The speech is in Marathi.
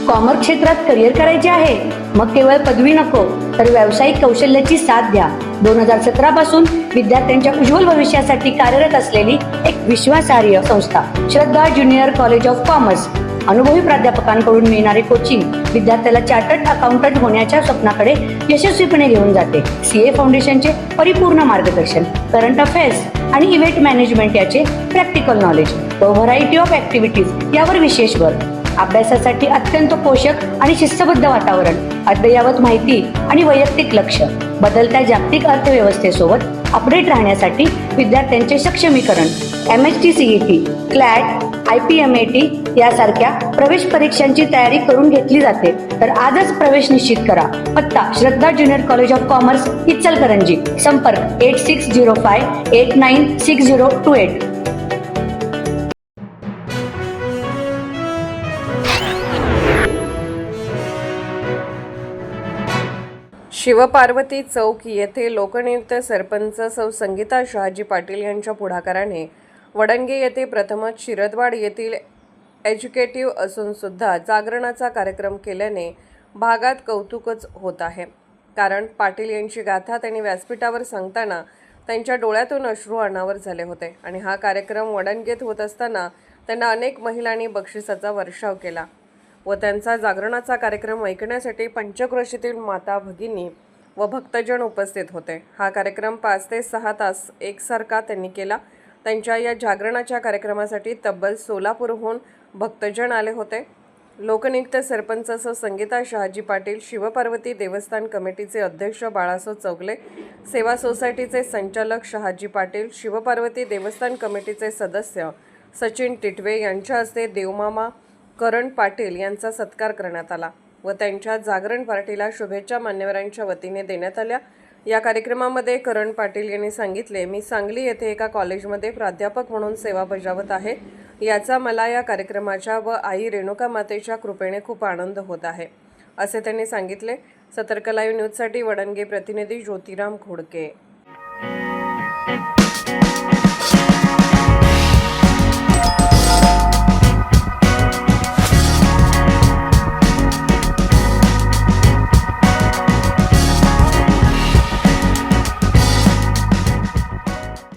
कॉमर्स क्षेत्रात करिअर करायचे आहे? मग केवळ पदवी नको तर व्यावसायिक कौशल्याची साथ द्या. 2017 पासून विद्यार्थ्यांच्या उज्ज्वल भविष्यासाठी कार्यरत असलेली एक विश्वासार्ह संस्था श्रद्धा ज्युनियर कॉलेज ऑफ कॉमर्स. अनुभवी प्राध्यापकांकडून मिळणारे कोचिंग विद्यार्थ्याला चार्टर्ड अकाउंटंट होण्याच्या स्वप्नाकडे यशस्वीपणे घेऊन जाते. सीए फाउंडेशनचे परिपूर्ण मार्गदर्शन, करंट अफेअर्स आणि इव्हेंट मॅनेजमेंट याचे प्रॅक्टिकल नॉलेज व व्हरायटी ऑफ ऍक्टिव्हिटीज यावर विशेष भर. अभ्यासासाठी अत्यंत पोषक आणि शिस्तबद्ध वातावरण, अद्ययावत माहिती आणि वैयक्तिक लक्ष. बदलत्या जागतिक अर्थव्यवस्थेसोबत अपडेट राहण्यासाठी विद्यार्थ्यांचे सक्षमीकरण. MHT CET, CLAT, IPMAT यासारख्या प्रवेश परीक्षांची तयारी करून घेतली जाते. तर आजच प्रवेश निश्चित करा. पत्ता Shraddha junior college of commerce, Ichalkaranji. संपर्क 8605896028. शिवपार्वती चौक येथे लोकनियुक्त सरपंच सौ संगीता शहाजी पाटील यांच्या पुढाकाराने वडंगे येथे प्रथमच शिरदवाड येथील एज्युकेटिव्ह असून सुद्धा जागरणाचा कार्यक्रम केल्याने भागात कौतुकच होत आहे. कारण पाटील यांची गाथा त्यांनी व्यासपीठावर सांगताना त्यांच्या डोळ्यातून अश्रू अनावर झाले होते आणि हा कार्यक्रम वडंगेत होत असताना त्यांना अनेक महिलांनी बक्षिसाचा वर्षाव केला व त्यांचा जागरणाचा कार्यक्रम ऐकण्यासाठी पंचक्रोशीतील माता भगिनी व भक्तजन उपस्थित होते. हा कार्यक्रम 5 ते 6 तास एकसारखा त्यांनी केला. त्यांच्या या जागरणाच्या कार्यक्रमासाठी तब्बल सोलापूरहून भक्तजन आले होते. लोकनियुक्त सरपंच सौ संगीता शहाजी पाटील, शिवपार्वती देवस्थान कमिटीचे अध्यक्ष बाळासाहेब चौगले, सेवा सोसायटीचे संचालक शहाजी पाटील, शिवपार्वती देवस्थान कमिटीचे सदस्य सचिन टिटवे यांच्या हस्ते देवमामा करण पाटील यांचा सत्कार करण्यात आला व त्यांच्या जागरण पार्टीला शुभेच्छा मान्यवरांच्या वतीने देण्यात आल्या. या कार्यक्रमामध्ये करण पाटील यांनी सांगितले, मी सांगली येथे एका कॉलेजमध्ये प्राध्यापक म्हणून सेवा बजावत आहे. याचा मला या कार्यक्रमाच्या व आई रेणुका मातेच्या कृपेने खूप आनंद होत आहे, असे त्यांनी सांगितले. सतर्क लाईव्ह न्यूजसाठी वडंगे प्रतिनिधी ज्योतिराम घोडके.